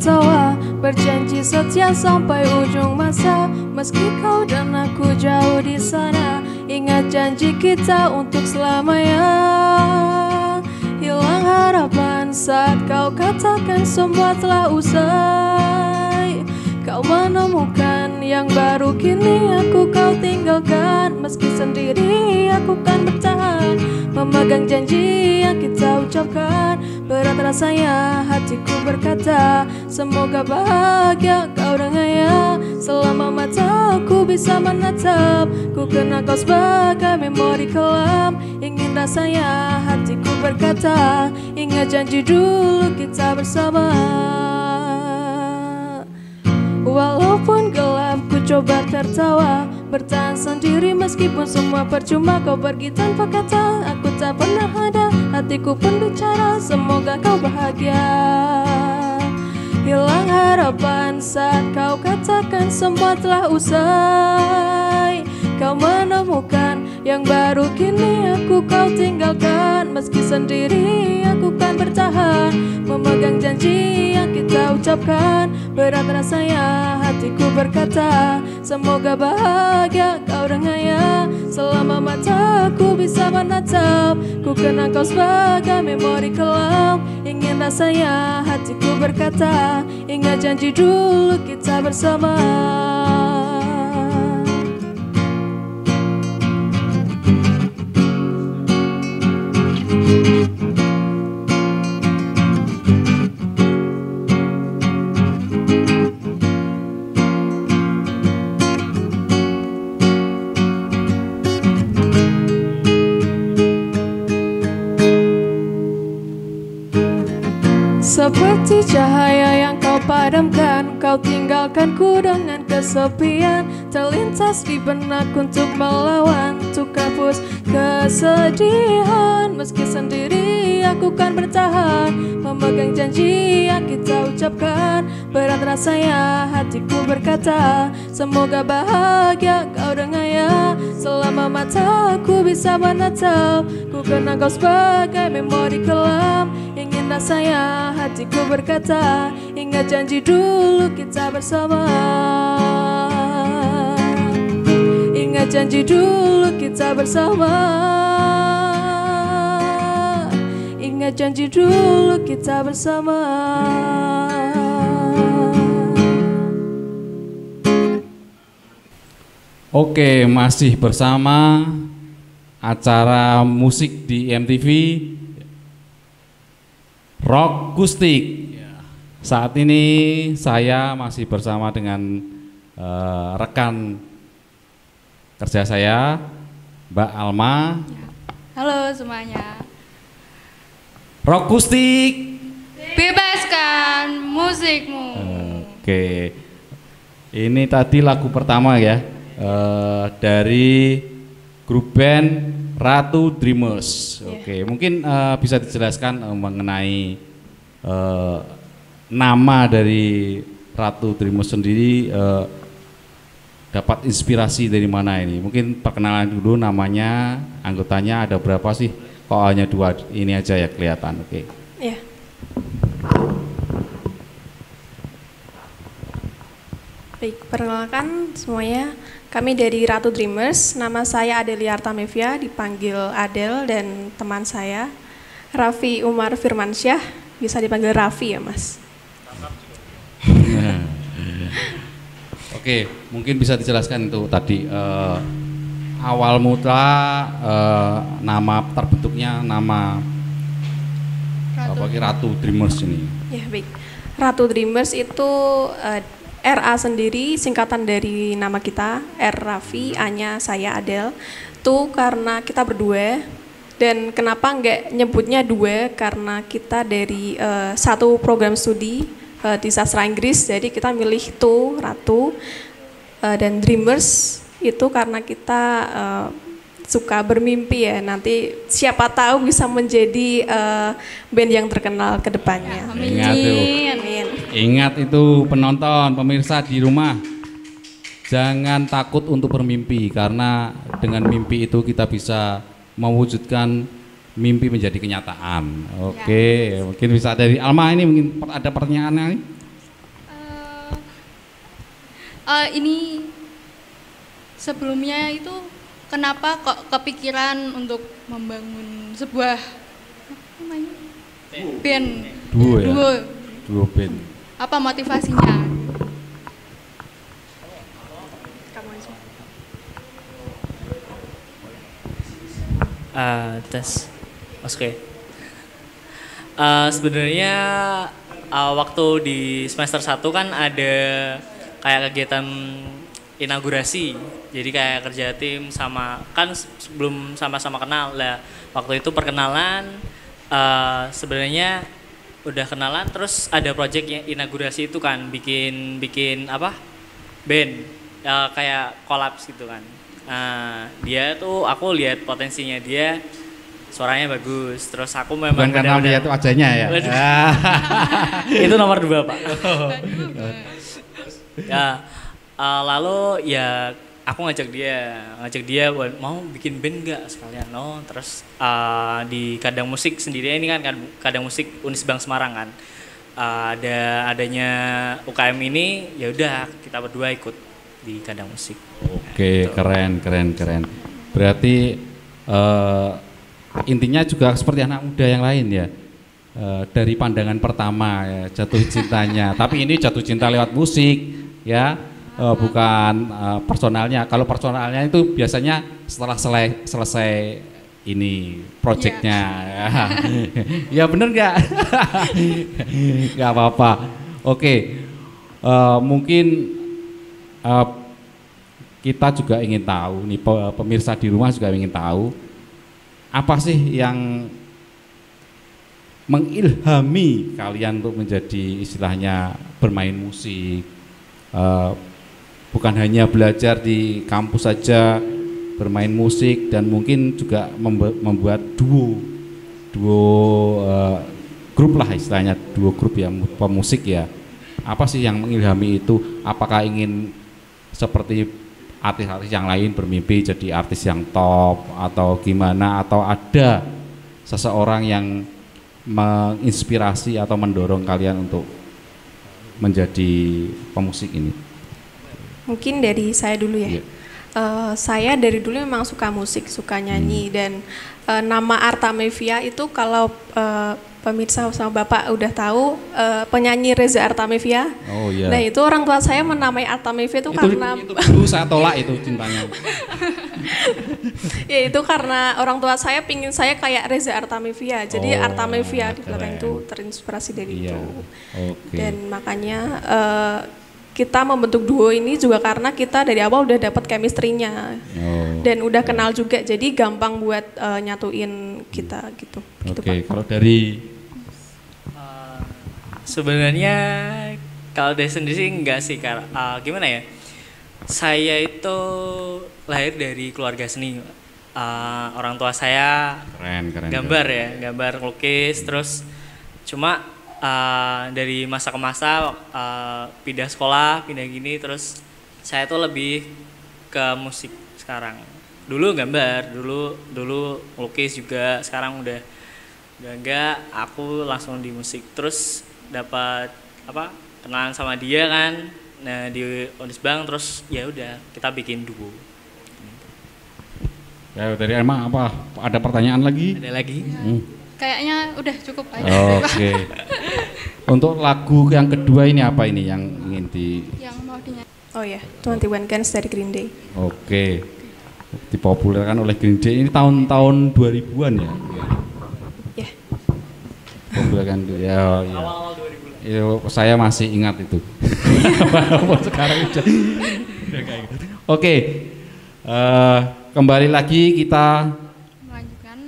tertawa, berjanji setia sampai ujung masa. Meski kau dan aku jauh di sana, ingat janji kita untuk selamanya. Hilang harapan saat kau katakan semua telah usai. Kau menemukan yang baru, kini aku kau tinggalkan. Meski sendiri aku kan bertahan, memegang janji yang kita ucapkan. Berat rasanya hatiku berkata, semoga bahagia kau dengannya. Selama mataku bisa menatap, ku kenal kau sebagai memori kelam. Ingin rasanya hatiku berkata, ingat janji dulu kita bersama. Walaupun gelap ku coba tertawa, bertahan sendiri meskipun semua percuma. Kau pergi tanpa kata, aku tak pernah ada, hatiku pun bicara, semoga kau bahagia. Hilang harapan saat kau katakan semua telah usai. Kau menemukan yang baru, kini aku kau tinggalkan. Meski sendiri aku kan bertahan, memegang janji yang kita ucapkan. Berat rasanya hatiku berkata, semoga bahagia kau dengannya. Selama mataku bisa menatap, ku kenal kau sebagai memori kelam. Ingin rasanya hatiku berkata, ingat janji dulu kita bersama. Seperti cahaya yang kau padamkan, kau tinggalkanku dengan kesepian. Terlintas di benak untuk melawan, untuk hapus kesedihan. Meski sendiri aku kan bertahan, memegang janji yang kita ucapkan. Berat rasanya hatiku berkata, semoga bahagia kau dengannya. Selama mataku bisa menatap, ku kenal kau sebagai memori kelam. Ingin rasanya hatiku berkata, ingat janji dulu kita bersama. Ingat janji dulu kita bersama. Ingat janji dulu kita bersama. Oke, masih bersama acara musik di MTV Rock Kustik. Saat ini saya masih bersama dengan rekan kerja saya, Mbak Alma. Halo semuanya. Rock Kustik, Bebaskan musikmu. Oke, ini tadi lagu pertama ya, dari grup band Ratu Dreamers. Oke, mungkin bisa dijelaskan mengenai nama dari Ratu Dreamers sendiri, dapat inspirasi dari mana ini? Mungkin perkenalan dulu, namanya, anggotanya ada berapa sih? Kok hanya dua ini aja ya kelihatan? Oke. Ya. Baik, perkenalkan semuanya. Kami dari Ratu Dreamers, nama saya Adelia Artamevia, dipanggil Adel, dan teman saya Raffi Umar Firmansyah, bisa dipanggil Raffi ya Mas. Oke, mungkin bisa dijelaskan itu tadi awal mula nama terbentuknya nama Ratu Dreamers ini. Ya baik, Ratu Dreamers itu RA sendiri singkatan dari nama kita, R Raffi, A-nya saya Adel. Itu karena kita berdua, dan kenapa nggak nyebutnya dua, karena kita dari satu program studi di sastra Inggris, jadi kita milih itu Ratu, dan Dreamers itu karena kita suka bermimpi ya, nanti siapa tahu bisa menjadi band yang terkenal ke depannya. Amin. Ingat itu penonton, pemirsa di rumah, jangan takut untuk bermimpi, karena dengan mimpi itu kita bisa mewujudkan mimpi menjadi kenyataan. Oke, mungkin bisa dari Alma ini, mungkin ada pertanyaannya nih? Ini sebelumnya itu kenapa kok kepikiran untuk membangun sebuah apa namanya? Band. Duo ya? Duo. Duo band. Apa motivasinya? Tes. Oke. Sebenarnya waktu di semester 1 kan ada kayak kegiatan inaugurasi. Jadi kayak kerja tim sama kan sebelum sama-sama kenal lah. Waktu itu perkenalan sebenarnya udah kenalan terus ada project yang inaugurasi itu kan bikin apa? Band kayak kolaps gitu kan. Dia tuh aku lihat potensinya dia suaranya bagus terus aku memang bukan karena dia tuh wajahnya ya. Itu nomor 2 Pak. Ya lalu ya aku ngajak dia buat mau bikin band nggak sekalian terus di kandang musik sendiri ini kan kandang musik Unisbank Semarang kan adanya UKM ini ya udah kita berdua ikut di kandang musik. Oke, keren. Berarti intinya juga seperti anak muda yang lain ya. Dari pandangan pertama ya, jatuh cintanya. Tapi ini jatuh cinta lewat musik ya, bukan personalnya. Kalau personalnya itu biasanya setelah selesai ini projectnya. Ya bener nggak? Nggak apa-apa. Oke, mungkin kita juga ingin tahu nih, pemirsa di rumah juga ingin tahu apa sih yang mengilhami kalian untuk menjadi istilahnya bermain musik, bukan hanya belajar di kampus saja bermain musik dan mungkin juga membuat duo grup lah istilahnya, duo grup ya pemusik ya. Apa sih yang mengilhami itu? Apakah ingin seperti artis-artis yang lain bermimpi jadi artis yang top atau gimana, atau ada seseorang yang menginspirasi atau mendorong kalian untuk menjadi pemusik ini? Mungkin dari saya dulu ya. Iya. Saya dari dulu memang suka musik, suka nyanyi dan nama Artamevia itu kalau pemirsa sama Bapak udah tahu penyanyi Reza Artamevia. Oh iya. Nah, itu orang tua saya menamai Artamevia itu karena itu dulu saya tolak itu cintanya. ya itu karena orang tua saya pingin saya kayak Reza Artamevia. Jadi Oh, Artamevia di belakang keren. itu terinspirasi dari Iya. itu. Oke. Dan makanya kita membentuk duo ini juga karena kita dari awal udah dapat chemistry-nya. Oh, Dan udah kenal juga, jadi gampang buat nyatuin kita gitu. Gitu, Oke, Pak. kalau dari Sebenarnya kalau dari sendiri sih enggak sih gimana ya, saya itu lahir dari keluarga seni. Orang tua saya keren. gambar lukis terus cuma dari masa ke masa pindah sekolah pindah gini terus saya tuh lebih ke musik sekarang. Dulu gambar, dulu lukis juga, sekarang udah enggak, aku langsung di musik. Terus dapat kenalan sama dia kan, nah di Unisbank terus ya udah kita bikin duo. Ya, dari Emma apa? Ada pertanyaan lagi? Ada lagi? Kayaknya udah cukup aja. Oke. Untuk lagu yang kedua ini apa ini yang ingin Yang mau dinyanyi. Oh ya, 21 Guns dari Green Day. Oke. Dipopulerkan oleh Green Day ini tahun-tahun 2000-an ya? Ya. Populerkan ya. Awal-awal 2000. Itu saya masih ingat itu. Walaupun sekarang udah kayak gitu. Oke. Kembali lagi kita Melanjutkan.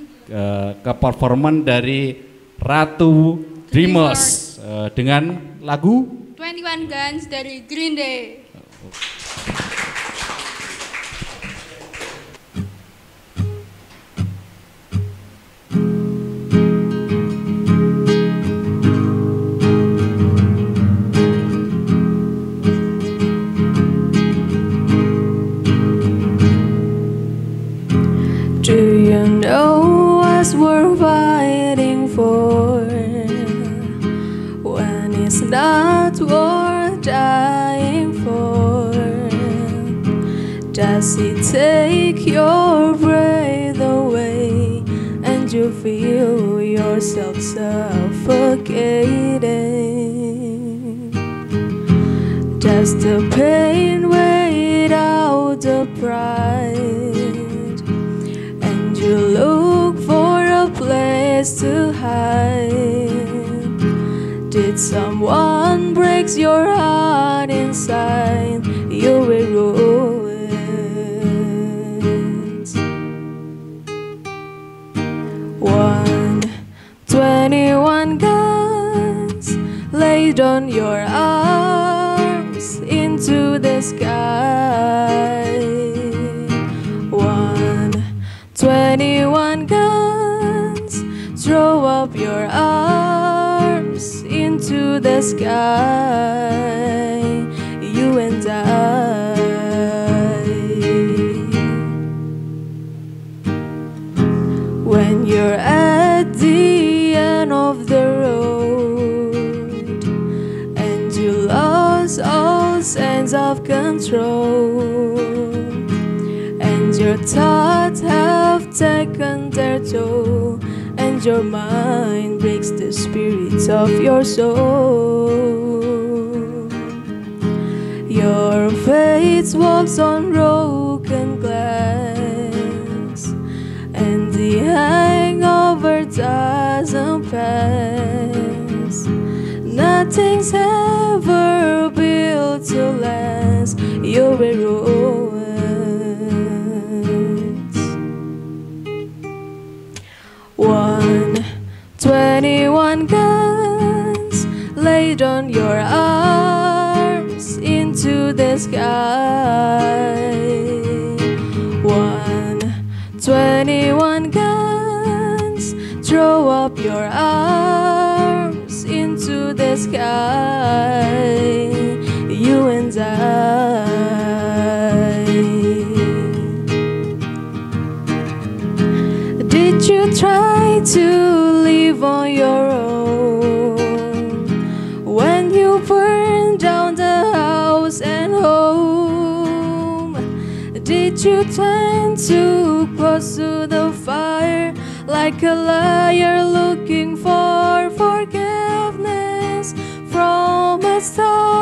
ke performan dari Ratu Dreamers dengan lagu 21 Guns dari Green Day. Do you know what we're fighting for? When it's not worth dying for. Does it take your breath away and you feel yourself suffocating? Does the pain weigh out the pride and you look for a place to hide? Did someone breaks your heart inside? You will ruins. 121 guns laid on your arms into the sky. 121 guns, throw up your arms into the sky. You and I. When you're at the end of the road and you lost all sense of control, and your thoughts have taken their toll, and your mind breaks the spirits of your soul. Your faith walks on broken glass, and the hangover doesn't pass. Nothing's ever built to last. You're a ruins. 121 guns laid on your arms into the sky. 121 guns, throw up your arms into the sky. You and I. Did you try to live on your own when you burned down the house and home? Did you turn too close to the fire like a liar looking for forgiveness from a stone?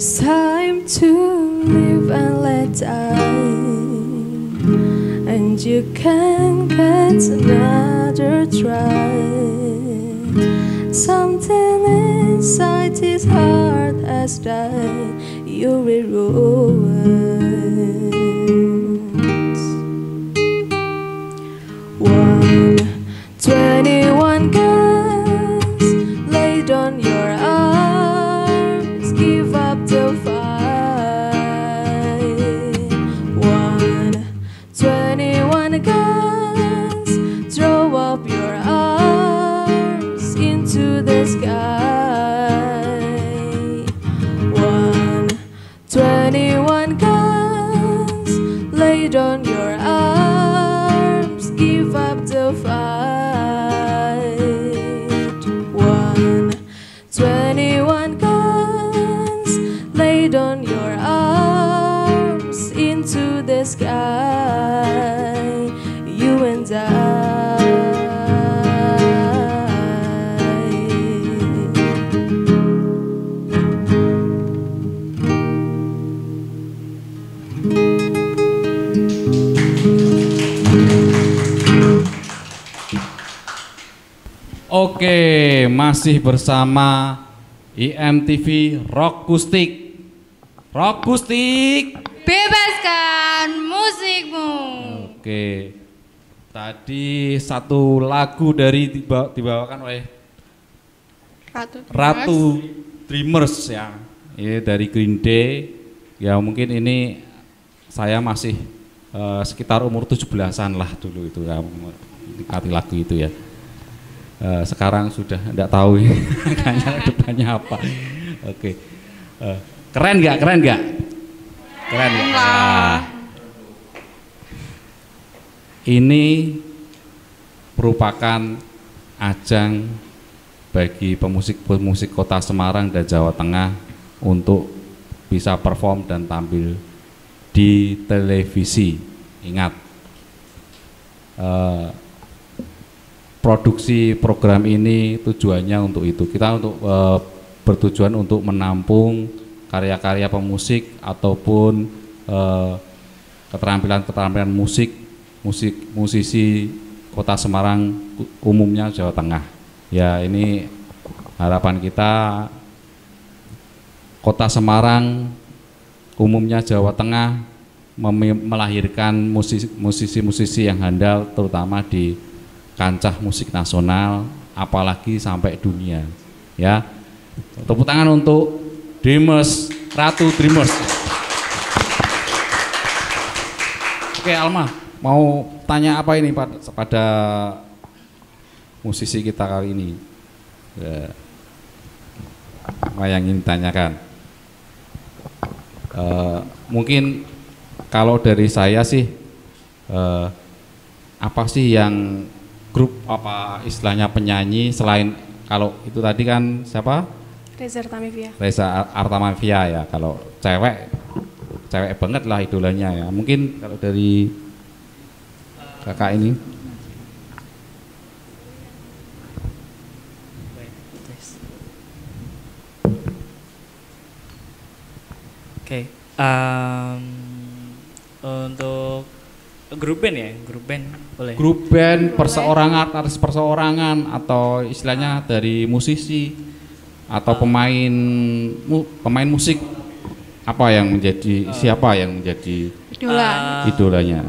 It's time to live and let die, and you can get another try. Something inside his heart has died. You're a ruins. 121 guns laid on your arms. Give up the fight. 121 guns, throw up your arms into the sky. 121 guns laid on your arms. Give up the fight. 121 guns laid on your arms into the sky. You and I. Oke, masih bersama IMTV Rockustik. Rockustik. Bebaskan musikmu. Oke. Tadi satu lagu dari dibawakan oleh Ratu Dreamers ya. Ini dari Green Day. Ya mungkin ini saya masih sekitar umur 17-an lah dulu itu ya, menikmati lagu itu ya. Sekarang sudah tidak tahu ini kayaknya depannya apa. Oke. Keren nggak? Keren nggak? Keren nggak? Nah, ini merupakan ajang bagi pemusik-pemusik Kota Semarang dan Jawa Tengah untuk bisa perform dan tampil di televisi. Ingat, produksi program ini tujuannya untuk itu. Kita untuk bertujuan untuk menampung karya-karya pemusik ataupun keterampilan-keterampilan musisi Kota Semarang, umumnya Jawa Tengah. Ya, ini harapan kita Kota Semarang, umumnya Jawa Tengah, melahirkan musisi-musisi yang handal, terutama di kancah musik nasional, apalagi sampai dunia. Ya, tepuk tangan untuk Dreamers, Ratu Dreamers. Oke, Alma, mau tanya apa ini pada musisi kita kali ini? Apa yang ingin ditanyakan? Mungkin kalau dari saya sih, apa sih yang grup, apa istilahnya penyanyi selain, kalau itu tadi kan siapa? Reza Artamevia. Reza Artamevia ya. Kalau cewek banget lah idolanya ya. Mungkin kalau dari kakak ini. Oke, untuk grup band ya, grup band boleh. Grup band, perseorangan, artis perseorangan, atau istilahnya dari musisi atau pemain musik, apa yang menjadi, siapa yang menjadi idolanya?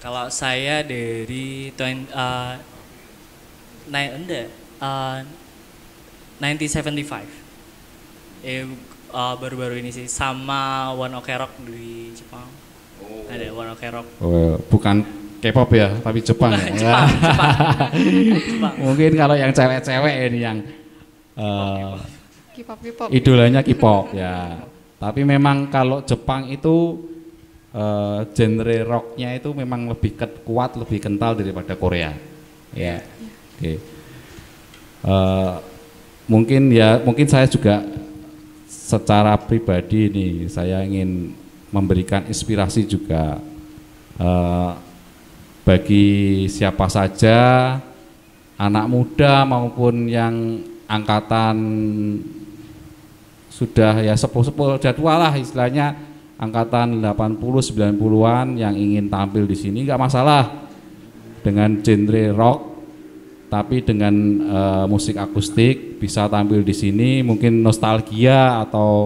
Kalau saya dari 1975, baru-baru ini sih, sama One Ok Rock di Jepang. Ada One Ok Rock. Bukan K-pop ya, tapi Jepang ya. Jepang. Mungkin kalau yang cewek-cewek ini yang K-pop. idolanya K-pop ya. Tapi memang kalau Jepang itu genre rocknya itu memang lebih kuat, lebih kental daripada Korea. Ya. Oke. Mungkin saya juga secara pribadi nih, saya ingin memberikan inspirasi juga bagi siapa saja, anak muda maupun yang angkatan sudah ya sepuh-sepuh jadwal lah istilahnya, angkatan 80 90-an yang ingin tampil di sini, nggak masalah dengan genre rock, tapi dengan musik akustik bisa tampil di sini, mungkin nostalgia atau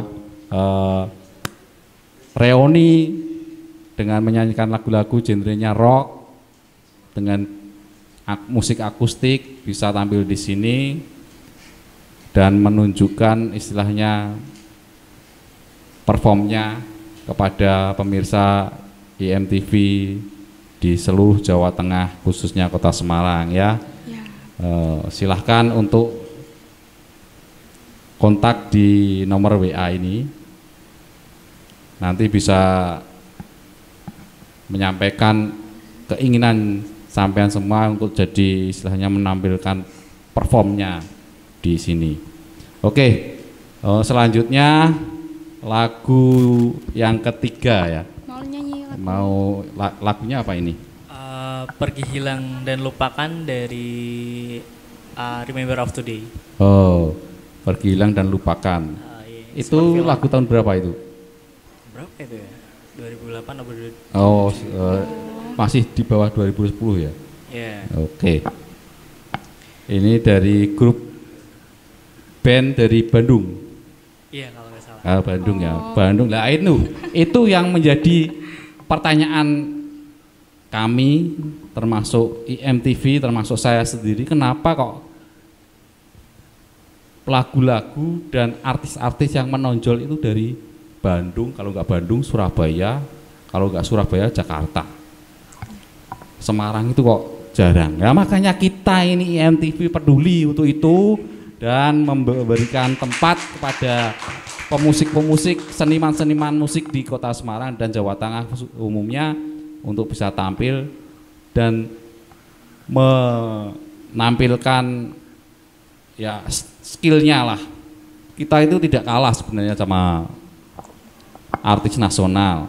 reuni dengan menyanyikan lagu-lagu genrenya rock dengan musik akustik bisa tampil di sini dan menunjukkan istilahnya performnya kepada pemirsa IMTV di seluruh Jawa Tengah, khususnya Kota Semarang ya. Silahkan untuk kontak di nomor WA ini, nanti bisa menyampaikan keinginan sampean semua untuk jadi istilahnya menampilkan performnya di sini. Oke, selanjutnya lagu yang ketiga ya. Mau nyanyi lagu? Lagunya apa ini? Pergi Hilang dan Lupakan dari Remember of Today. Oh, Pergi Hilang dan Lupakan. Itu lagu tahun berapa itu? Berapa itu ya? 2008 atau 2000? Oh, masih di bawah 2010 ya? Iya. Oke. Ini dari grup band dari Bandung. Iya, kalau nggak salah. Bandung ya, Bandung. Lah itu yang menjadi pertanyaan kami, termasuk IMTV, termasuk saya sendiri, kenapa kok lagu-lagu dan artis-artis yang menonjol itu dari Bandung, kalau nggak Bandung Surabaya, kalau nggak Surabaya Jakarta. Semarang itu kok jarang. Ya makanya kita ini IMTV peduli untuk itu dan memberikan tempat kepada pemusik-pemusik, seniman-seniman musik di Kota Semarang dan Jawa Tengah umumnya untuk bisa tampil dan menampilkan ya skillnya lah. Kita itu tidak kalah sebenarnya sama artis nasional.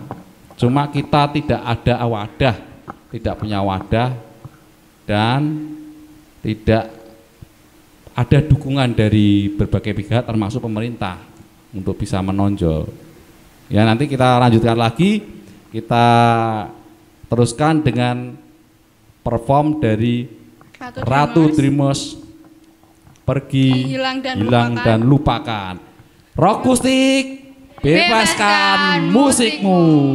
Cuma kita tidak ada wadah, tidak punya wadah dan tidak ada dukungan dari berbagai pihak termasuk pemerintah untuk bisa menonjol. Ya nanti kita lanjutkan lagi, kita teruskan dengan perform dari Ratu Dreamers Pergi Hilang dan lupakan. Rokustik, bebaskan musikmu.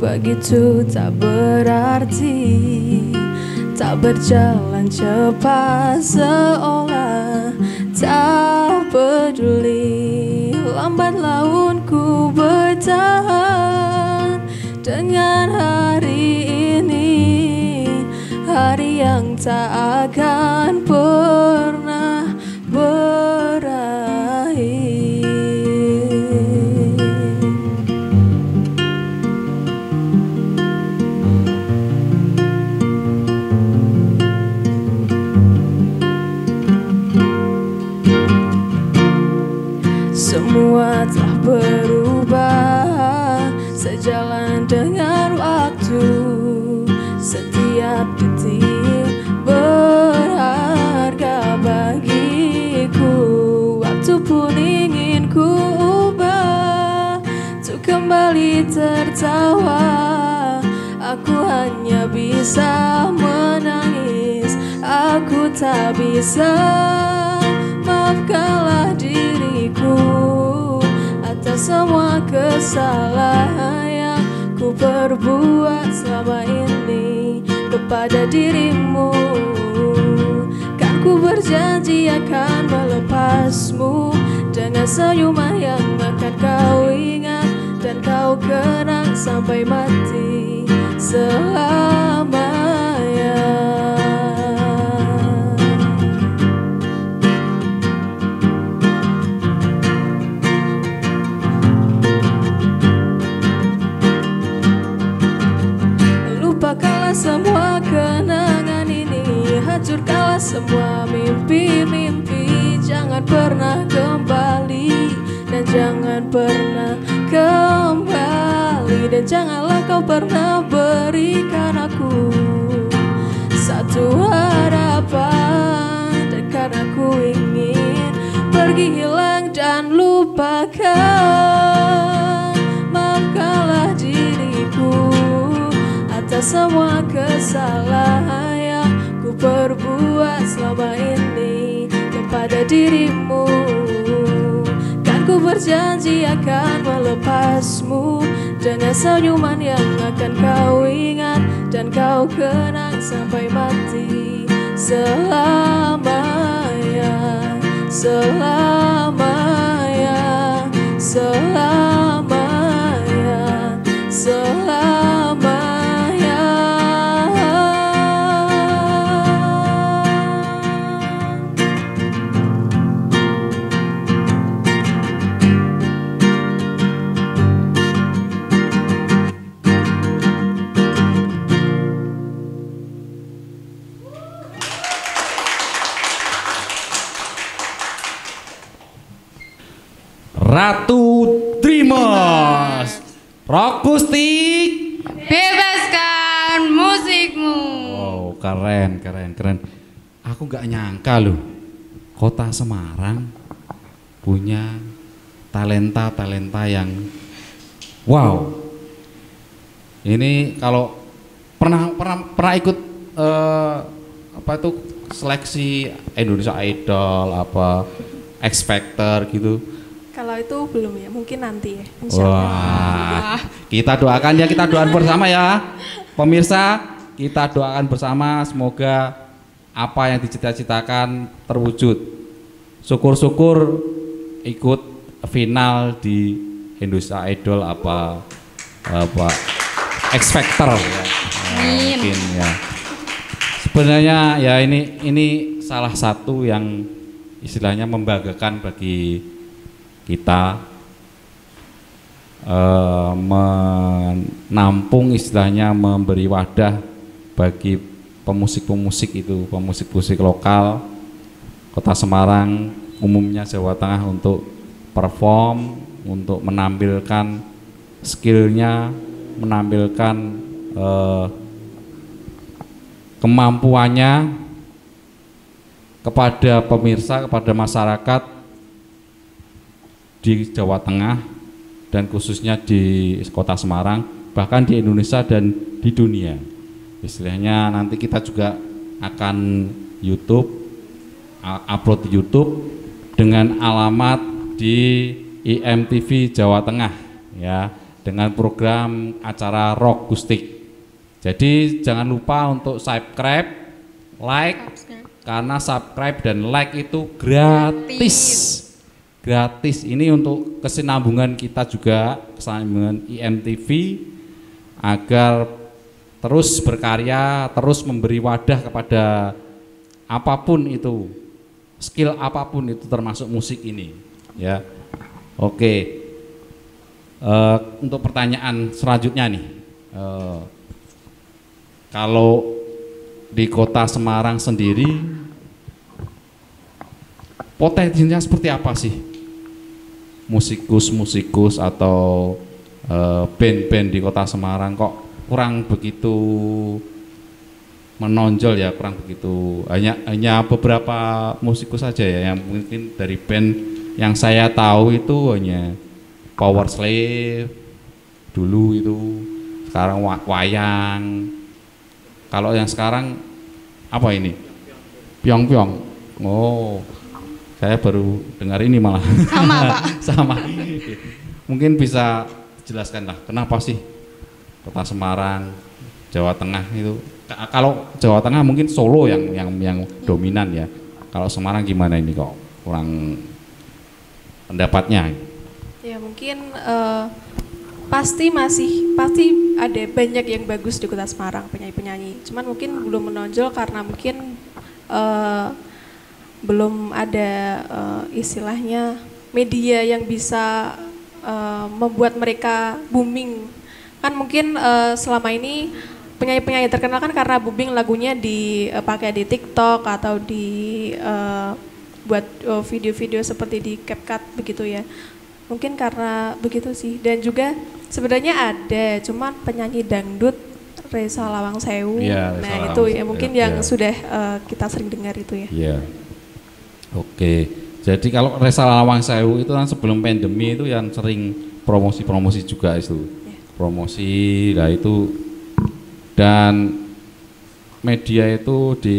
Begitu tak berarti, tak berjalan cepat seolah tak peduli. Lambat laun ku bertahan dengan hari ini, hari yang tak akan pernah berakhir. Semua telah berubah sejalan dengan waktu. Setiap detik berharga bagiku. Waktu pun ingin ku ubah untuk kembali tertawa. Aku hanya bisa menangis, aku tak bisa. Maafkanlah diriku atas semua kesalahan yang ku perbuat selama ini kepada dirimu. Kan ku berjanji akan melepasmu dengan senyuman yang akan kau ingat dan kau kenang sampai mati selamanya. Lupakanlah semua kenangan ini, hancurkanlah semua mimpi-mimpi. Jangan pernah kembali dan jangan pernah kembali, dan janganlah kau pernah berikan aku satu harapan. Dan karena ku ingin pergi, hilang dan lupakan, maafkanlah diriku atas semua kesalahan yang ku perbuat selama ini kepada dirimu. Kan ku berjanji akan melepasmu dengan senyuman yang akan kau ingat dan kau kenang sampai mati selamanya, selamanya, selamanya, selamanya. Ratu Dreamers, Rokustik, Bebaskan musikmu. wow, keren, keren, keren. Aku gak nyangka loh, Kota Semarang punya talenta-talenta yang wow. Ini kalau pernah ikut apa itu seleksi Indonesia Idol, apa X Factor gitu. Kalau itu belum ya, mungkin nanti ya. Insya Allah. Wah, kita doakan ya, kita doakan bersama ya, pemirsa. Kita doakan bersama semoga apa yang dicita-citakan terwujud. Syukur-syukur ikut final di Indonesia Idol apa X Factor ya. Mungkin ya. Sebenarnya ya ini salah satu yang istilahnya membanggakan bagi kita, menampung istilahnya, memberi wadah bagi pemusik-pemusik itu, pemusik-pemusik lokal Kota Semarang, umumnya Jawa Tengah untuk perform, untuk menampilkan skillnya, menampilkan kemampuannya kepada pemirsa, kepada masyarakat di Jawa Tengah dan khususnya di Kota Semarang, bahkan di Indonesia dan di dunia. Istilahnya nanti kita juga akan upload di YouTube dengan alamat di IMTV Jawa Tengah ya, dengan program acara Rock Gustik. Jadi jangan lupa untuk subscribe, like, karena subscribe dan like itu gratis. Gratis. Ini untuk kesinambungan kita juga, kesinambungan IMTV agar terus berkarya, terus memberi wadah kepada apapun itu, skill apapun itu, termasuk musik ini ya. Oke. Untuk pertanyaan selanjutnya nih, kalau di Kota Semarang sendiri potensinya seperti apa sih musikus atau band-band di Kota Semarang? Kok kurang begitu menonjol ya, kurang begitu, hanya beberapa musikus saja ya, yang mungkin dari band yang saya tahu itu hanya Power Slave dulu itu, sekarang wayang. Kalau yang sekarang apa ini? Pyong-pyong. Oh, saya baru dengar ini malah. Sama Pak. Sama. Mungkin bisa jelaskan lah kenapa sih Kota Semarang, Jawa Tengah itu. Kalau Jawa Tengah mungkin Solo yang dominan ya. Kalau Semarang gimana ini kok kurang pendapatnya? Ya mungkin pasti ada banyak yang bagus di Kota Semarang, penyanyi-penyanyi. Cuman mungkin belum menonjol karena mungkin belum ada istilahnya media yang bisa membuat mereka booming. Kan mungkin selama ini penyanyi-penyanyi terkenal kan karena booming lagunya dipakai di TikTok atau buat video-video seperti di CapCut begitu ya. Mungkin karena begitu sih. Dan juga sebenarnya ada, cuman penyanyi dangdut Ressa Lawangsewu. Ya, nah itu ya mungkin yang sudah kita sering dengar itu ya. Iya. Oke. Jadi kalau Ressa Lawangsewu itu kan sebelum pandemi itu yang sering promosi juga itu. Promosi lah itu, dan media itu di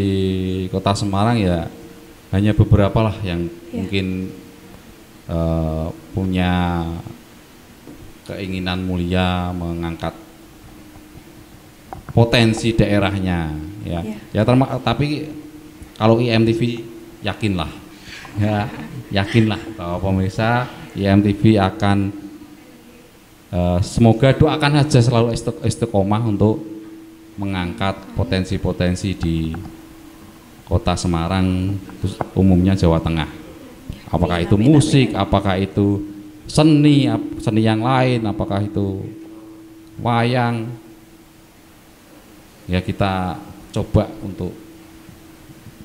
Kota Semarang ya hanya beberapa lah yang mungkin punya keinginan mulia mengangkat potensi daerahnya ya. Tapi kalau IMTV yakinlah bahwa pemirsa IMTV akan semoga doakan saja selalu istiqomah untuk mengangkat potensi-potensi di Kota Semarang, umumnya Jawa Tengah. Apakah itu musik, apakah itu seni yang lain, apakah itu wayang. Ya kita coba untuk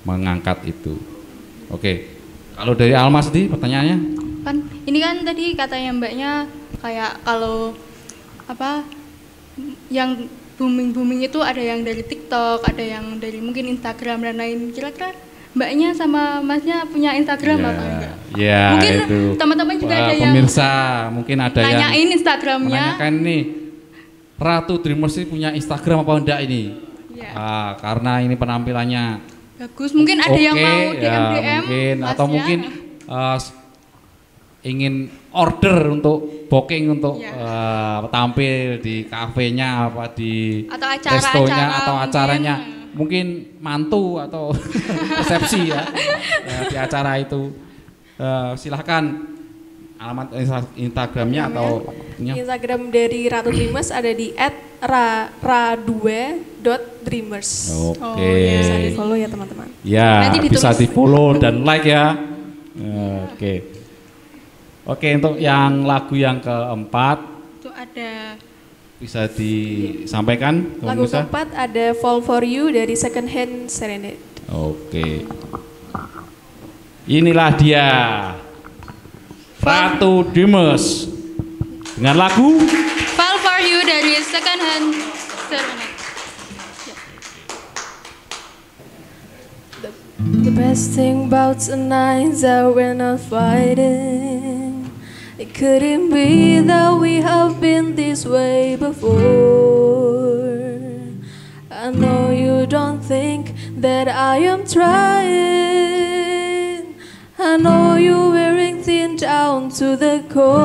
mengangkat itu. Oke. Kalau dari Alma sendiri pertanyaannya? Kan ini kan tadi katanya Mbaknya kayak kalau yang booming itu ada yang dari TikTok, ada yang dari mungkin Instagram dan lain. Kira-kira Mbaknya sama Masnya punya Instagram apa enggak? Ya, mungkin itu. Teman-teman juga ada yang pemirsa mungkin ada nanyain yang Instagramnya. Menanyakan nih, Ratu Dreamers ini punya Instagram apa enggak ini? Ya. Karena ini penampilannya bagus. Mungkin ada yang mau DM mungkin, atau mungkin ingin order untuk booking untuk Ya. tampil di kafenya apa di Atau acara-acara restonya atau mungkin. acaranya mungkin mantu atau resepsi ya, di acara itu silahkan alamat Instagramnya atau Instagram dari Ratu Dreamers ada di @radue.dreamers. Oke. Bisa di follow ya teman-teman. Ya, Nanti ditulis. bisa di follow dan like ya. Oke. Oke, untuk yang lagu yang keempat Itu ada bisa disampaikan, Lagu Musa? keempat ada Fall For You dari Second Hand Serenade. Oke. Inilah dia Ratu Dreamers dengan lagu Fall For You dari Second Hand Serenade. The best thing about tonight is that we're not fighting. It couldn't be that we have been this way before. I know you don't think that I am trying. I know you're wearing thin down to the core.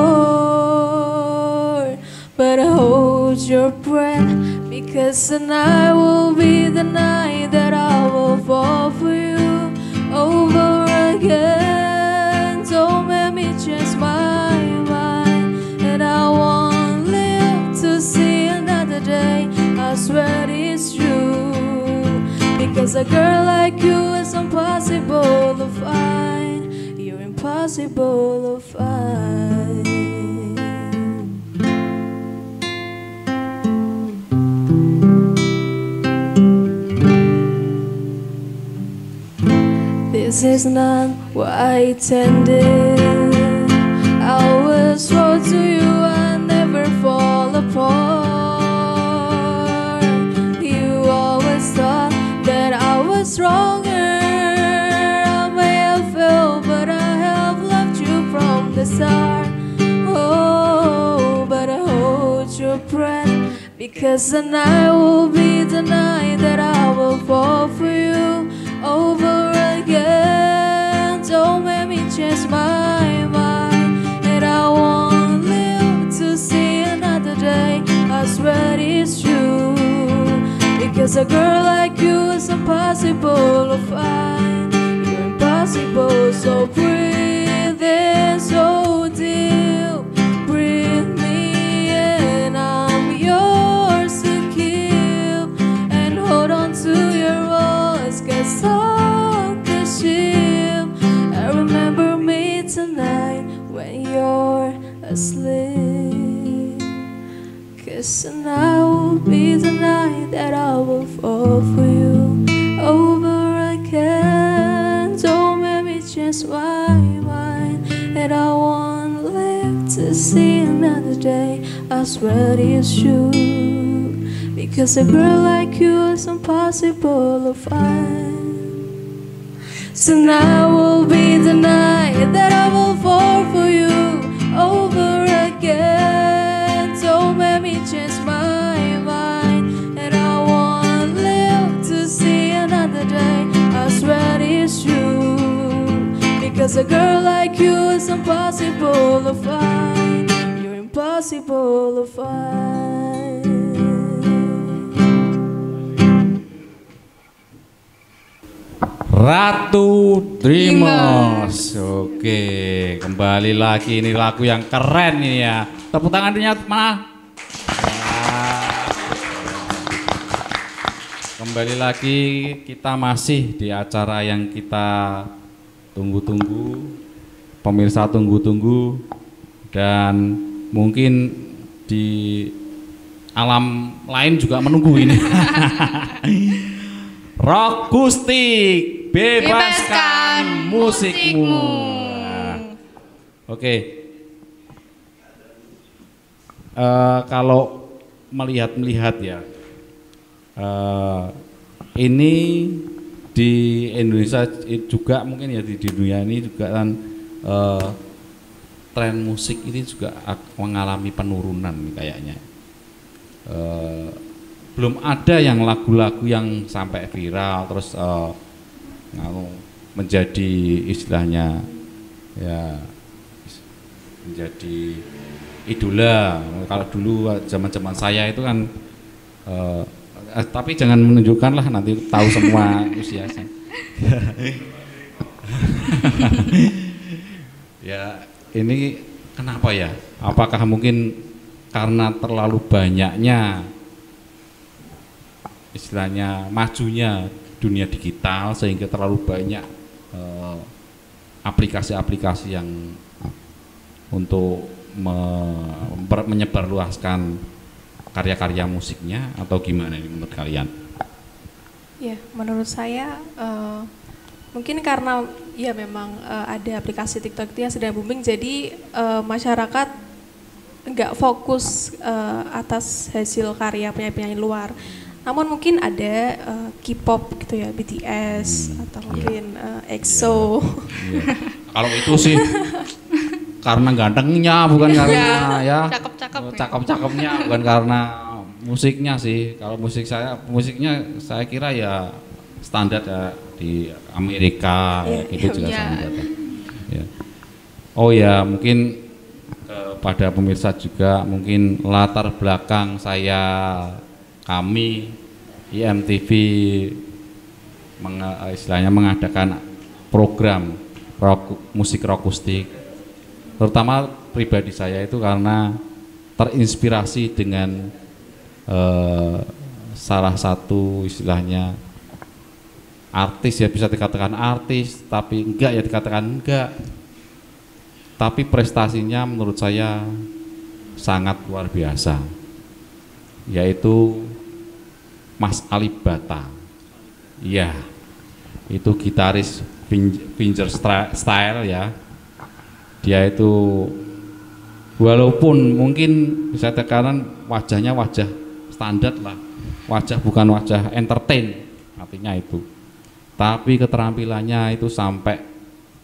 But hold your breath, because tonight will be the night that I will fall for you over again. Don't make me change my mind, and I won't live to see another day. I swear it's true, because a girl like you is impossible to find. You're impossible to find. This is not what I intended. I was swore to you I never fall apart. You always thought that I was stronger. I may have failed, but I have loved you from the start. Oh, but I hold your breath, because the night will be the night that I will fall for you over again. Don't make me change my mind, and I won't live to see another day. I swear it's true, because a girl like you is impossible to find. You're impossible, so breathe in so deep. Breathe me in, I'm yours to keep. And hold on to your voice, 'cause talk the ship. I remember me tonight when you're asleep. 'Cause tonight will be the night that I will fall for you over again. Don't make me change my mind, and I won't live to see another day. I swear it's true, because a girl like you is impossible to find. Tonight will be the night that I will fall for you over again. Don't make me change my mind, and I won't live to see another day. I swear it's true, because a girl like you is impossible to find. You're impossible to find. Ratu Dreamers. Oke, kembali lagi, ini lagu yang keren ini ya. Tepuk tangannya mana? Kembali lagi, kita masih di acara yang kita tunggu-tunggu, pemirsa tunggu-tunggu, dan mungkin di alam lain juga menunggu ini. Rockkustik, bebaskan musikmu. Nah, oke. Kalau melihat ya, ini di Indonesia juga mungkin ya, di dunia ini juga kan tren musik ini juga mengalami penurunan kayaknya. Belum ada yang lagu-lagu yang sampai viral terus menjadi istilahnya ya menjadi idola. Kalau dulu zaman-zaman saya itu kan tapi jangan menunjukkan lah, nanti tahu semua usia saya. Ya, ini kenapa ya? Apakah mungkin karena terlalu banyaknya istilahnya majunya dunia digital sehingga terlalu banyak aplikasi-aplikasi yang untuk menyebarluaskan karya-karya musiknya, atau gimana ini menurut kalian? Ya, menurut saya mungkin karena ya memang ada aplikasi TikTok itu yang sedang booming, jadi masyarakat nggak fokus atas hasil karya penyanyi-penyanyi luar. Namun mungkin ada K-pop gitu ya, BTS atau mungkin EXO. Kalau itu sih karena gantengnya, bukan karena ya cakep-cakepnya, bukan karena musiknya sih. Kalau musiknya saya kira ya standar ya di Amerika itu juga standar. Ya. Oh ya, mungkin kepada pemirsa juga mungkin latar belakang kami IMTV istilahnya mengadakan program musik rokustik, terutama pribadi saya itu karena terinspirasi dengan salah satu istilahnya artis, ya bisa dikatakan artis tapi enggak ya dikatakan enggak, tapi prestasinya menurut saya sangat luar biasa, yaitu Mas Ali Bata. Ya, itu gitaris finger style ya. Dia itu walaupun mungkin bisa tekanan wajahnya wajah standar lah, wajah bukan wajah entertain artinya itu, tapi keterampilannya itu sampai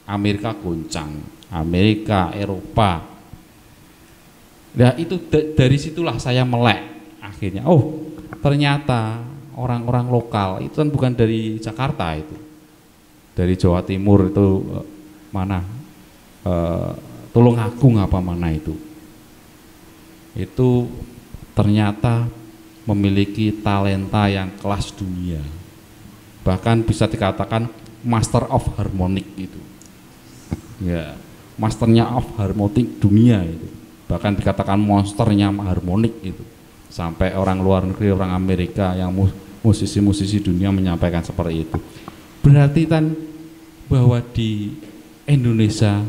Amerika goncang, Amerika, Eropa. Nah itu dari situlah saya melek akhirnya, oh ternyata orang-orang lokal itu kan bukan dari Jakarta, itu dari Jawa Timur, itu mana Tulungagung apa mana itu ternyata memiliki talenta yang kelas dunia, bahkan bisa dikatakan master of harmonic itu ya, masternya of harmonic dunia itu, bahkan dikatakan monsternya harmonik gitu, sampai orang luar negeri, orang Amerika yang musisi-musisi dunia menyampaikan seperti itu. Berarti kan bahwa di Indonesia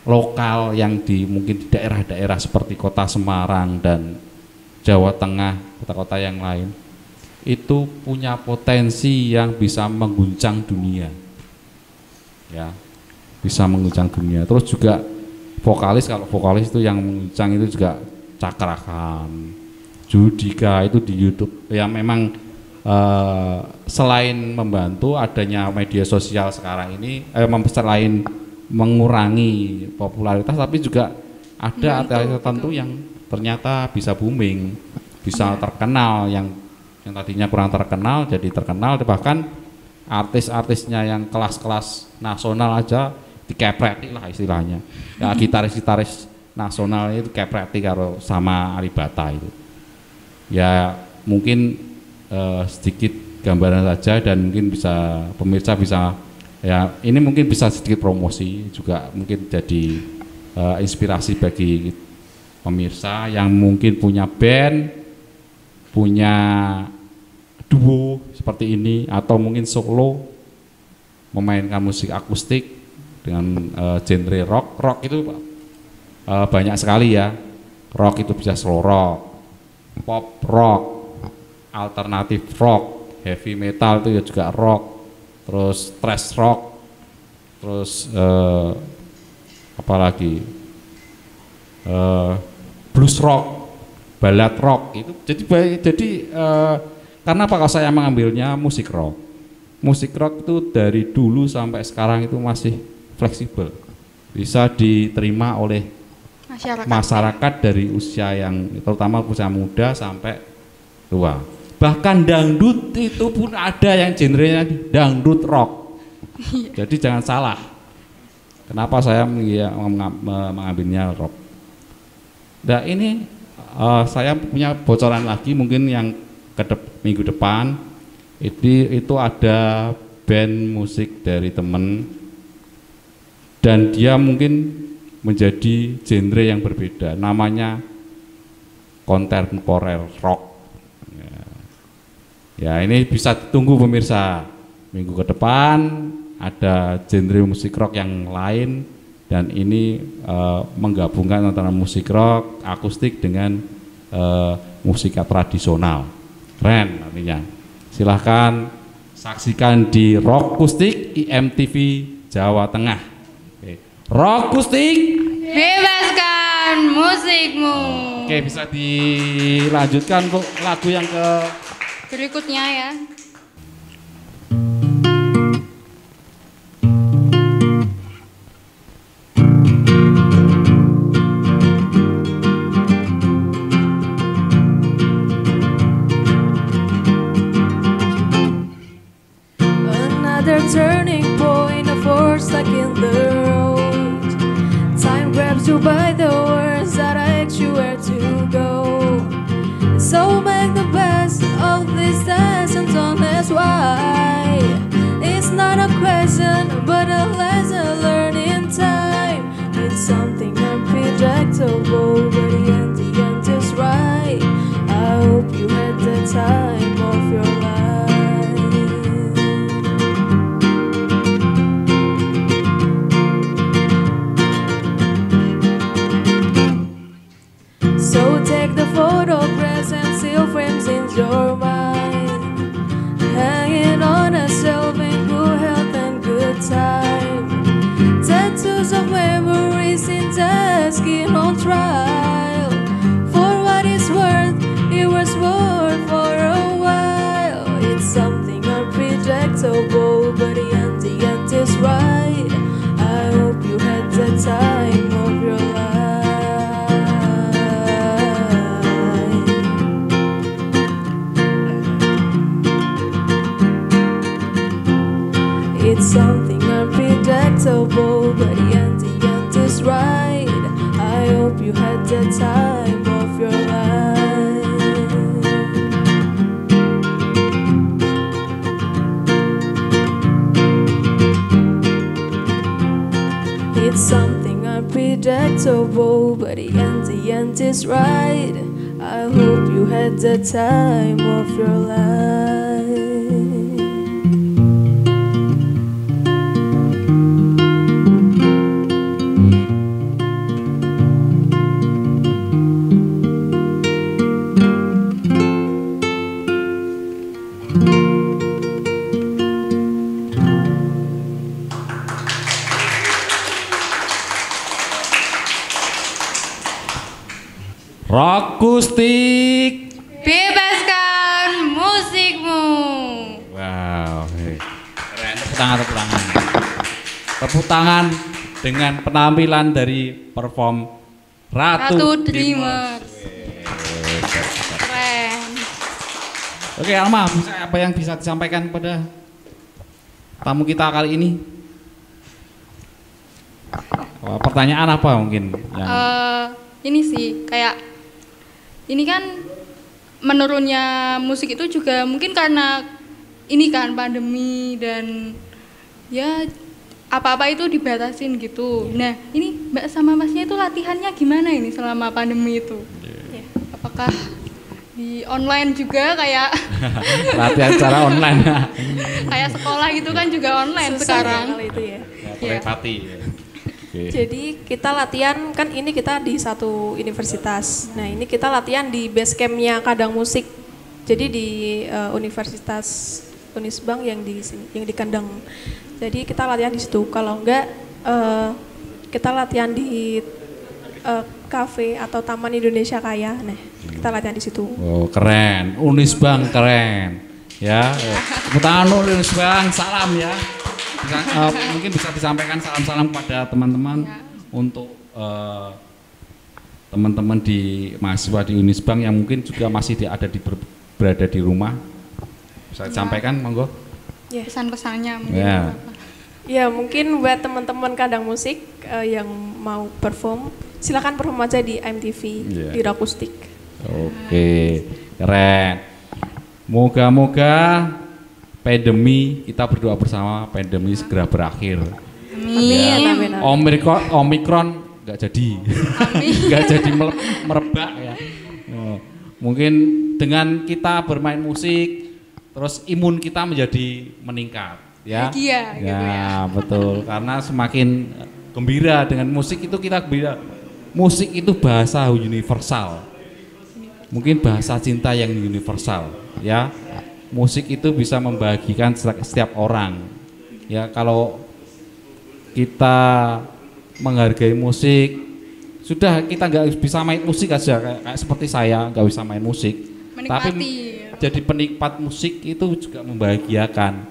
lokal yang mungkin di daerah-daerah seperti kota Semarang dan Jawa Tengah, kota-kota yang lain itu punya potensi yang bisa mengguncang dunia ya, bisa mengguncang dunia. Terus juga vokalis, kalau vokalis itu yang mengguncang itu juga Cakra Khan, Judika itu di YouTube ya. Memang selain membantu adanya media sosial sekarang ini, selain mengurangi popularitas, tapi juga ada artis tertentu yang ternyata bisa booming, bisa terkenal, yang tadinya kurang terkenal jadi terkenal, bahkan artis-artisnya yang kelas-kelas nasional aja dikepreti lah istilahnya ya, gitaris-gitaris nasional itu kepreti karo sama Ali Bata itu ya. Mungkin sedikit gambaran saja, dan mungkin bisa pemirsa bisa ya, ini mungkin bisa sedikit promosi juga, mungkin jadi inspirasi bagi pemirsa yang mungkin punya band, punya duo seperti ini, atau mungkin solo memainkan musik akustik dengan genre rock itu banyak sekali ya. Rock itu bisa slow rock, pop rock, alternatif rock, heavy metal itu ya juga rock, terus thrash rock, terus apalagi blues rock, ballad rock itu. Jadi karena apa kalau saya mengambilnya musik rock? Musik rock itu dari dulu sampai sekarang itu masih fleksibel, bisa diterima oleh masyarakat dari usia yang terutama usia muda sampai tua. Bahkan dangdut itu pun ada yang genrenya dangdut rock. Jadi jangan salah. Kenapa saya mengambilnya rock? Nah ini saya punya bocoran lagi mungkin yang minggu depan itu ada band musik dari temen dan dia mungkin menjadi genre yang berbeda, namanya contemporary rock. Ya ini bisa ditunggu pemirsa, minggu ke depan ada genre musik rock yang lain dan ini menggabungkan antara musik rock akustik dengan musik tradisional. Keren artinya. Silahkan saksikan di Rock Kustik IMTV Jawa Tengah. Oke. Rock Kustik, Bebaskan musikmu. Oke, bisa dilanjutkan kok lagu yang ke Berikutnya ya. Another turning point, a force stuck in the road. Time grabs you by the words that ask you where to go. So make the best of this lesson, don't ask why. It's not a question, but a lesson learned in time. It's something unpredictable, but in the end is right. I hope you had the time of your life. So take the photographs and still frames in your mind, hanging on a shelf in good health and good time. Tattoos of memories in the skin on trial. For what it's worth, it was worth for a while. It's something unpredictable, but the end is right. I hope you had the time of your life. It's something unpredictable, but the end is right. I hope you had the time of your life. It's something unpredictable, but the end is right. I hope you had the time of your life. Rock Kustik. Bebaskan musikmu. Wow, keren. Tepuk tangan. Tepuk tangan dengan penampilan dari perform Ratu Dreamers. Keren. Oke, Alma, apa yang bisa disampaikan pada tamu kita kali ini? Pertanyaan apa mungkin? Ini sih kayak ini kan menurunnya musik itu juga mungkin karena ini kan pandemi dan ya apa-apa itu dibatasin gitu. Nah ini Mbak sama Masnya itu latihannya gimana ini selama pandemi itu? Ya, apakah di online juga kayak latihan secara online? Kayak sekolah gitu kan juga online Susah sekarang. Ya, itu ya. Telepati. Okay. Jadi kita latihan kan ini kita di satu universitas. Nah ini kita latihan di base campnya Kadang Musik. Jadi di Universitas Unisbank yang di sini, yang di Kandang. Jadi kita latihan di situ. Kalau enggak kita latihan di kafe atau Taman Indonesia Kaya. Nah kita latihan di situ. Oh keren, Unisbank keren. Ya, tepuk tangan Unisbank, salam ya. Mungkin bisa disampaikan salam-salam kepada teman-teman untuk teman-teman di mahasiswa di Unisbank yang mungkin juga masih berada di rumah. Bisa disampaikan, monggo. Ya, pesan-pesannya mungkin. Ya. Ya mungkin buat teman-teman kandang musik yang mau perform, silakan perform aja di MTV di Rakustik. Oke, keren. Moga-moga pandemi, kita berdoa bersama pandemi segera berakhir. Amin. Omikron nggak jadi, nggak jadi merebak ya. Mungkin dengan kita bermain musik, terus imun kita menjadi meningkat, ya. Bahagia, gitu ya. Betul. Karena semakin gembira dengan musik itu kita gembira. Musik itu bahasa universal. Mungkin bahasa cinta yang universal, ya. Musik itu bisa membahagikan setiap orang. Ya, kalau kita menghargai musik, sudah kita nggak bisa main musik aja kayak seperti saya nggak bisa main musik, menikmati. Tapi jadi penikmat musik itu juga membahagiakan,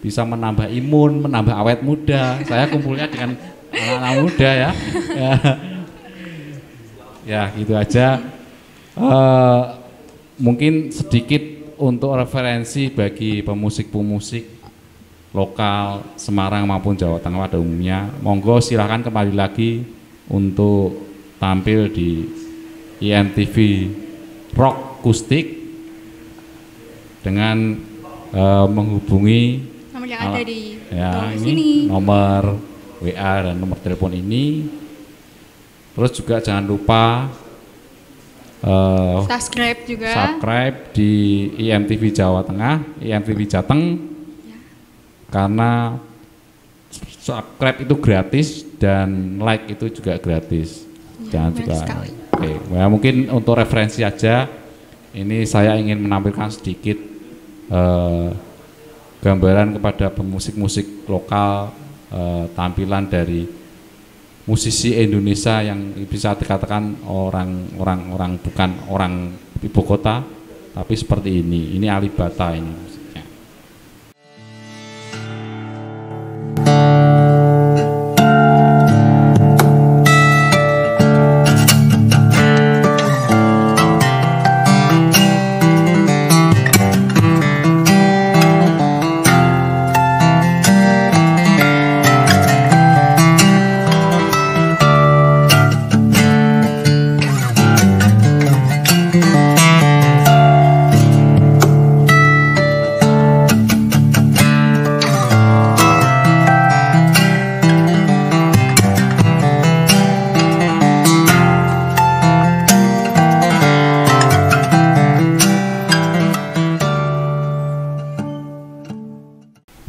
bisa menambah imun, menambah awet muda. Saya kumpulnya dengan anak-anak muda ya. Ya gitu aja. Mungkin sedikit untuk referensi bagi pemusik-pemusik lokal Semarang maupun Jawa Tengah pada umumnya. Monggo silahkan kembali lagi untuk tampil di IMTV Rock Kustik dengan menghubungi nomor yang ada di sini, nomor WA dan nomor telepon ini. Terus juga jangan lupa subscribe di IMTV Jawa Tengah, IMTV Jateng, karena subscribe itu gratis dan like itu juga gratis. Jangan juga. Oke, ya, mungkin untuk referensi aja, ini saya ingin menampilkan sedikit gambaran kepada pemusik-musik lokal, tampilan dari musisi Indonesia yang bisa dikatakan orang bukan orang ibu kota, tapi seperti ini. Ini Alibata ini musiknya.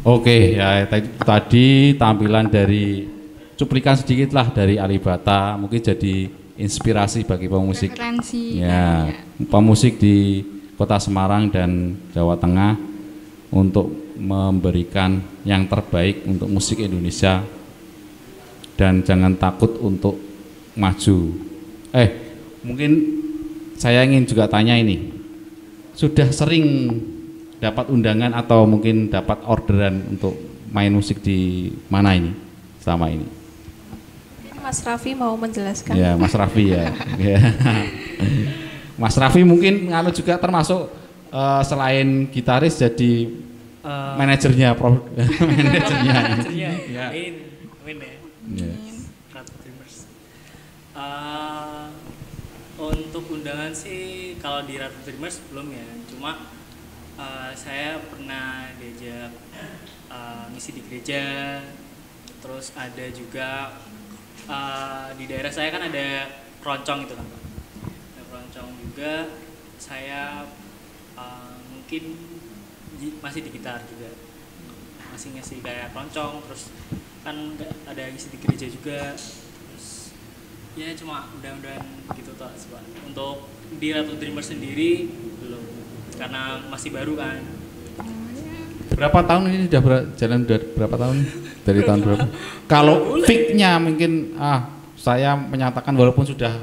Oke, ya tadi tampilan dari cuplikan sedikit lah dari Alibata, mungkin jadi inspirasi bagi pemusik. Ya, pemusik di Kota Semarang dan Jawa Tengah untuk memberikan yang terbaik untuk musik Indonesia dan jangan takut untuk maju. Mungkin saya ingin juga tanya ini, sudah sering dapat undangan atau mungkin dapat orderan untuk main musik di mana ini selama ini? Mas Raffi mau menjelaskan. Ya, Mas Raffi ya. Mas Raffi mungkin anu juga termasuk selain gitaris jadi manajernya, manajernya. Ya. Amin ya. Untuk undangan sih kalau di Ratu Dreamers belum ya, cuma saya pernah diajak ngisi di gereja, terus ada juga di daerah saya kan ada keroncong itu kan, ada keroncong juga. Saya mungkin masih di gitar juga, masih ngisi kayak keroncong, terus kan ada ngisi di gereja juga, terus ya cuma mudah-mudahan gitu toh. Untuk di Ratu Dreamers sendiri belum, karena masih baru kan. Berapa tahun ini sudah jalan berapa tahun? Dari tahun berapa? Kalau fix-nya mungkin saya menyatakan walaupun sudah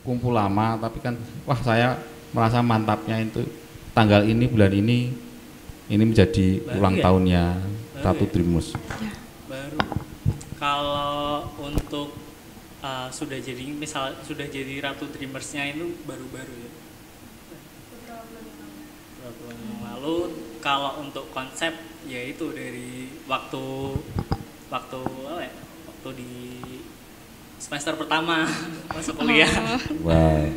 kumpul lama, tapi kan saya merasa mantapnya itu tanggal ini bulan ini menjadi baru ulang tahunnya Ratu Dreamers. Ya. Baru. Kalau untuk sudah jadi Ratu Dreamers-nya itu baru-baru ya. Beberapa bulan yang lalu. Kalau untuk konsep yaitu dari waktu waktu apa ya? Waktu di semester pertama masuk kuliah. Wow.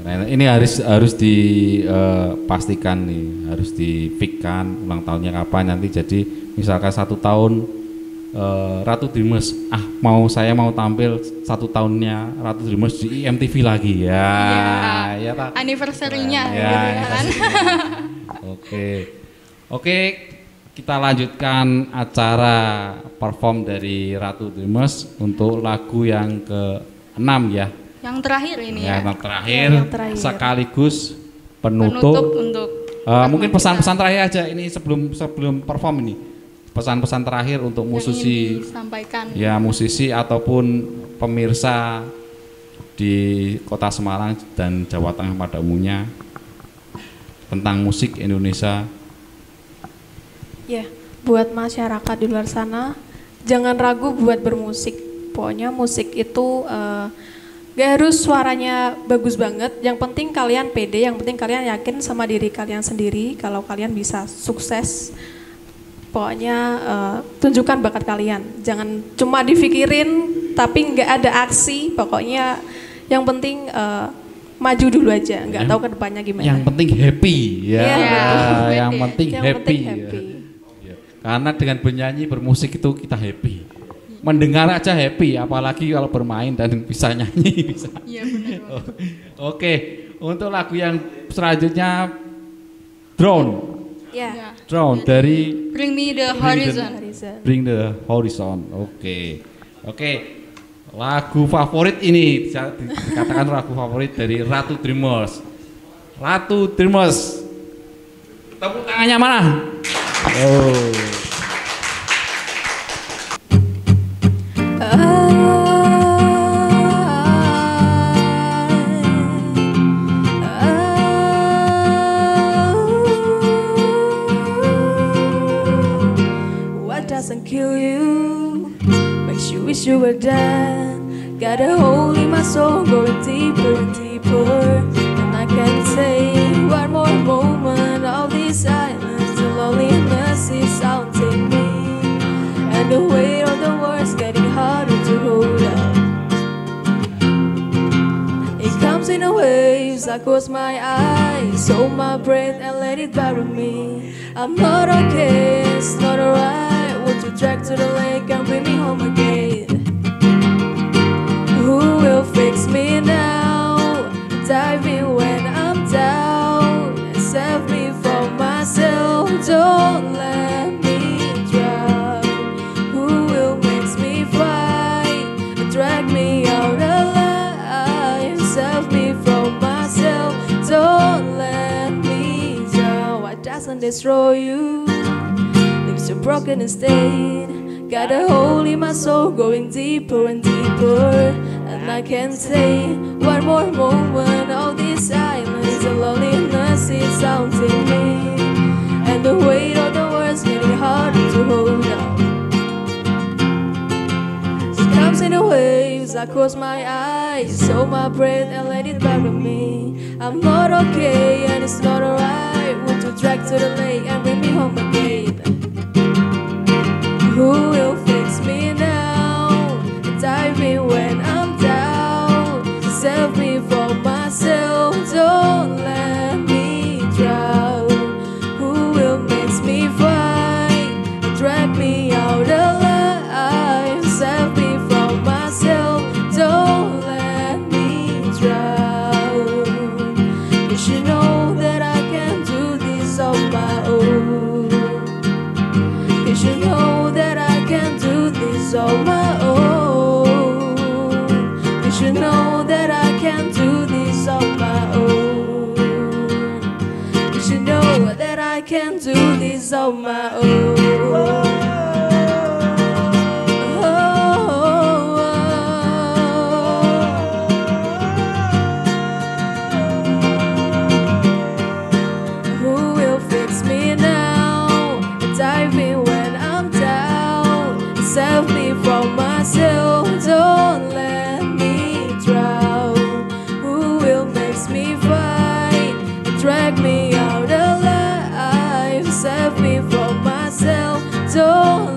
Nah, ini harus dipastikan nih, harus dipikkan ulang tahunnya kapan nanti. Jadi misalkan 1 tahun Ratu Dreamers, saya mau tampil 1 tahunnya Ratu Dreamers di IMTV lagi ya. Ya Pak. Anniversary-nya Ya, gitu kan. Oke, kita lanjutkan acara perform dari Ratu Dreamers untuk lagu yang ke-6 ya. Yang terakhir ini ya. Yang terakhir, yang terakhir. sekaligus penutup untuk mungkin pesan-pesan terakhir aja ini sebelum perform ini. Pesan-pesan terakhir untuk musisi, disampaikan. ya musisi ataupun pemirsa di Kota Semarang dan Jawa Tengah pada umumnya tentang musik Indonesia. Ya, buat masyarakat di luar sana, jangan ragu buat bermusik. Pokoknya musik itu gak harus suaranya bagus banget. Yang penting kalian pede, yang penting kalian yakin sama diri kalian sendiri. Kalau kalian bisa sukses, pokoknya tunjukkan bakat kalian. Jangan cuma dipikirin tapi nggak ada aksi. Pokoknya yang penting maju dulu aja, nggak tahu ke depannya gimana. Yang penting happy ya. Iya, Yang penting Yang happy. penting happy. Ya. Karena dengan bernyanyi bermusik itu kita happy. Mendengar aja happy, apalagi kalau bermain dan bisa nyanyi bisa. Iya benar. Oke, untuk lagu yang selanjutnya Drone. Ya. Drone dari Bring Me the Horizon. Bring the Horizon. Oke. Lagu favorit ini bisa dikatakan lagu favorit dari Ratu Dreamers. Ratu Dreamers. Tepuk tangannya mana? Oh. What doesn't kill you makes you wish you were dead. Got a hole in my soul going deeper and deeper, and I can't take one more moment of this silence. The loneliness is haunting me, and the weight of the words getting harder to hold up. It comes in a waves. I close my eyes, hold my breath and let it bury me. I'm not okay, it's not alright. Want to drag to the lake and bring me home again. Who will fix me now? Dive in when I'm down and save me from myself. Don't let me drown. Who will make me fight and drag me out alive? Save me from myself. Don't let me drown. Why doesn't destroy you? Leaves you broken and stained. Got a hole in my soul going deeper and deeper, and I can't say one more moment of this silence. The loneliness is haunting me, and the weight of the words getting harder to hold up. It comes in the waves. I close my eyes, hold my breath and let it bury me. I'm not okay and it's not alright. Want to drag to the lake and bring me home again. Who will fix me now? Dive in when I'm down. Save me from myself. Don't let me drown. Who will make me fight? Drag me out alive. Save me from myself. Don't let me drown. You should know that I can't do this on my own. You should know that I can't do this on my own. You should know that I can't do this on my own. You should know that I can't do this on my own. Who will fix me now? Dive in when I'm down. Save me from myself. Don't let me drown. Who will make me fight? Drag me out alive. Save me from myself. Don't